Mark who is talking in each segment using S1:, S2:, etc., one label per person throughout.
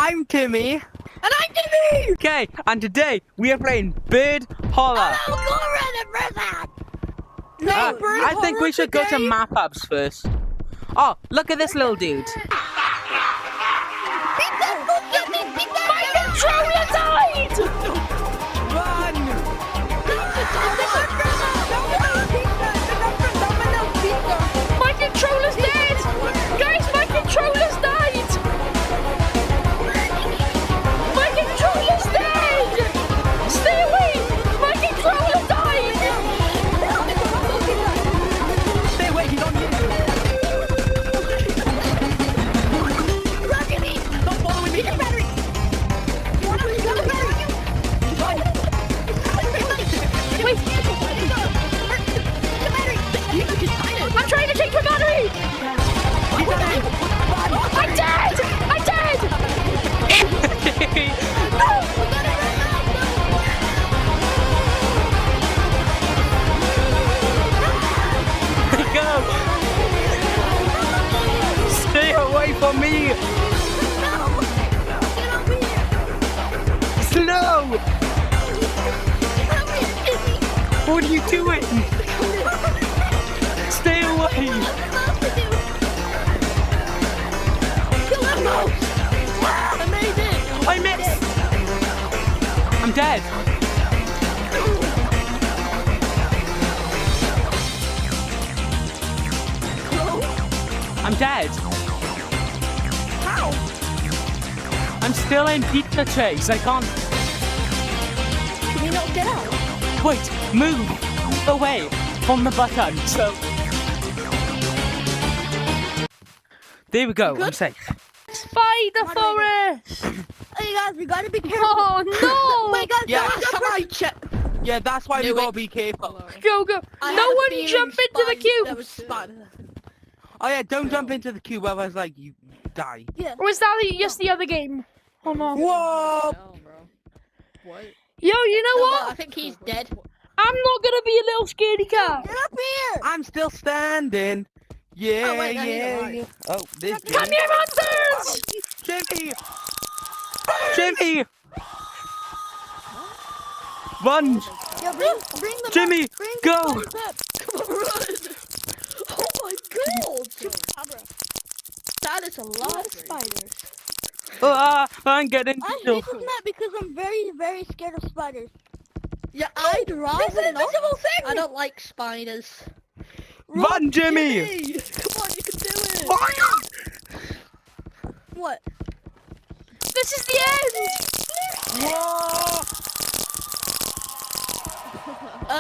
S1: I'm Timmy.
S2: And I'm Timmy!
S1: Okay, and today we are playing Bird Horror.
S2: Oh, go around and press that! No, Bird
S1: I think
S2: Horror
S1: we should go to
S2: today?
S1: map ups first. Oh, look at this little dude.
S2: My controller died!
S1: Run!
S2: My controller's dead! Guys, my controller's died! My controller's dead! Stay away! My controller died!
S1: Stay away, he's on you. Stop following me.
S2: Wait! I'm trying to take the battery! I'm dead! I'm dead!
S1: Go! Stay away from me! Slow! What are you doing? Stay away! I missed! I'm dead! I'm dead!
S2: How?
S1: I'm still in pizza chase, I can't...
S2: Can you not get out?
S1: Wait, move away from the button, so... There we go, I'm safe.
S2: Spider forest! Hey guys, we gotta be careful. Oh no! Wait guys,
S1: Yeah,
S2: somebody check.
S1: Yeah, that's why we gotta be careful.
S2: Go, go. No one jump into the cube.
S1: Oh yeah, don't jump into the cube, otherwise like you die.
S2: Yeah. Or is that just the other game? Oh no.
S1: Whoa!
S3: What?
S2: Yo, you know what?
S3: I think he's dead.
S2: I'm not gonna be a little scaredy cat.
S3: Get up here!
S1: I'm still standing. Yeah,
S3: Oh, wait, no, you're
S1: yeah,
S3: alive.
S1: yeah. Oh, this
S2: Come here, monsters!
S1: Jimmy! Jimmy! Run!
S3: Yeah, bring the
S1: Jimmy, go!
S3: Come on, run! Oh my god! That is a lot of spiders.
S1: I'm getting
S4: I hate
S1: killed.
S4: this map because I'm very, very scared of spiders.
S3: Yeah, I'd rather
S4: There's an
S3: not.
S4: invisible thing!
S3: I don't like spiders.
S1: Run, Jimmy!
S3: Hey, come on, you can do it!
S1: Oh my god!
S4: What?
S2: This is the end!
S1: Whoa!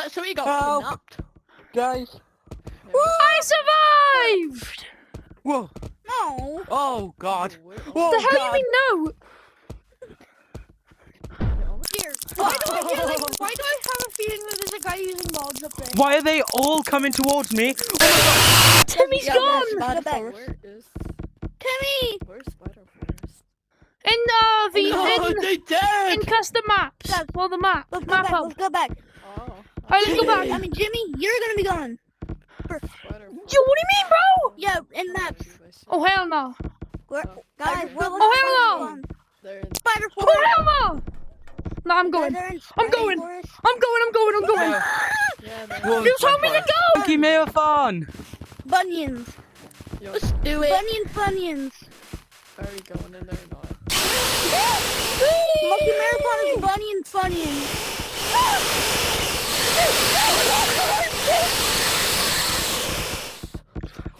S3: So he got
S1: Help.
S3: kidnapped.
S1: Guys.
S2: I survived!
S1: Whoa.
S4: No.
S1: Oh god.
S3: Oh,
S1: Oh
S2: The hell
S1: god.
S2: you mean no?
S4: Here. Why do I have a feeling that there's a guy using bulbs up there?
S1: Why are they all coming towards me?
S2: Timmy's
S3: Yeah,
S2: gone!
S3: Spider
S4: Go back.
S3: forest.
S4: Timmy!
S3: Where's spider forest?
S2: In
S1: They dead!
S2: in custom maps.
S4: Yeah.
S2: For the map.
S4: Let's go
S2: Map
S4: back.
S2: hub.
S4: Let's go back.
S3: Oh.
S2: Alright, let's go back.
S4: I mean, Jimmy, you're gonna be gone.
S3: Spider
S2: Yo, what do you mean, bro?
S4: Yeah, in maps.
S2: Oh, hell no.
S4: Guys, we're
S2: Oh, hell no.
S3: There.
S4: Spider
S2: Oh,
S4: forest.
S2: hell no! No, I'm going.
S4: They're in
S2: I'm
S4: spider
S2: going.
S4: forest.
S2: I'm going.
S3: Yeah, there.
S1: Whoa.
S2: You told me to go!
S1: Monkey Marathon!
S4: Bunions.
S3: Yo,
S4: Let's
S3: do it.
S4: Bunions.
S3: Are you going in there or not?
S4: Monkey Marathon is Bunions.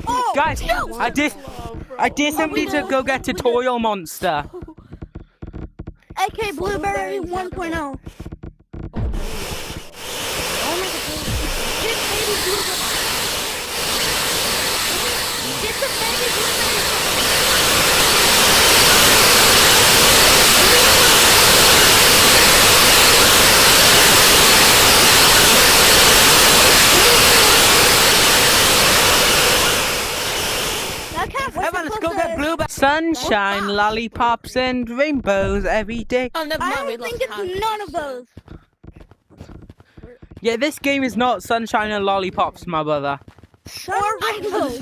S4: Oh,
S1: Guys,
S4: no.
S1: I dare somebody to go get Tutorial Monster.
S4: AK Blueberry 1.0. Get the baby blueberry.
S1: Everyone, let's go get blueberry. Sunshine, lollipops, and rainbows every day.
S3: Oh, never
S4: I
S3: mind. We
S4: don't think
S3: lost
S4: it's none of those.
S1: Yeah, this game is not sunshine and lollipops, my brother.
S4: Or rainbows.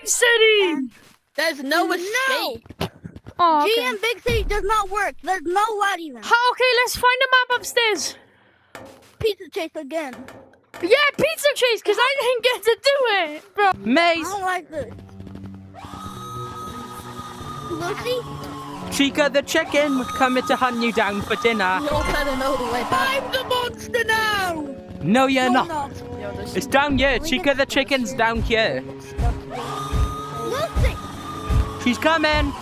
S2: City!
S3: There's no escape.
S2: Oh, okay.
S4: GM Big City does not work. There's no lighting there.
S2: Okay, let's find a map upstairs.
S4: Pizza Chase again.
S2: Yeah, Pizza Chase, because I didn't get to do it, bro.
S4: I
S1: Maze,
S4: don't like this. Lucy?
S1: Chica the chicken was coming to hunt you down for dinner.
S3: You all better know the way back.
S4: I'm the monster now!
S1: No, you're
S4: No,
S1: not.
S3: Yo, this
S1: It's down here. Chica the chicken's down here.
S4: Lucy!
S1: She's coming.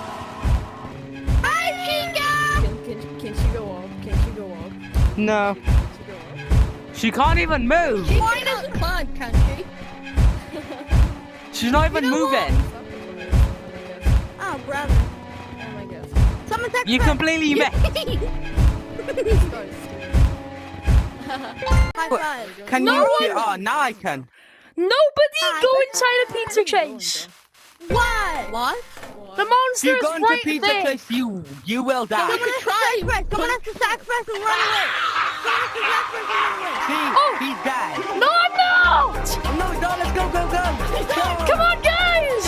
S4: Hi, Chica!
S3: Can she go up? Can she go up?
S1: No,
S3: Can she go up?
S1: she can't even move.
S3: She can't climb, can she?
S1: She's not even moving.
S4: Oh, brother.
S3: Oh my god.
S4: Someone text
S1: You
S4: back.
S1: completely missed.
S4: High five.
S1: Can
S2: No
S1: you?
S2: one-
S1: Oh, now I can.
S2: Nobody
S4: Hi.
S2: go inside a Pizza Chase.
S4: Why?
S3: What?
S2: The
S1: If
S2: monster
S1: you
S2: is
S1: go into
S2: right
S1: Pizza
S2: there.
S1: Place, you will die.
S4: Someone has to sacrifice. Someone has to sacrifice and run away. Someone has to sacrifice and run away.
S1: See,
S2: Oh.
S1: he's dead.
S2: No, I'm not!
S1: No, no, let's go, go, go. Go.
S2: Come on, guys!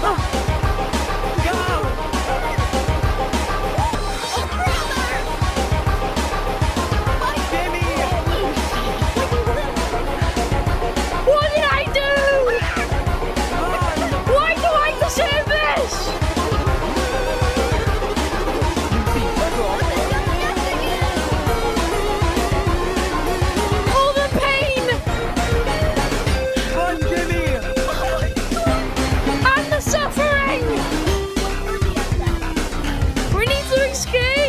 S1: Go. Go. Jimmy.
S2: What did I do? Why do I deserve this? All the pain
S1: Run, Jimmy.
S2: and the suffering. We need to escape.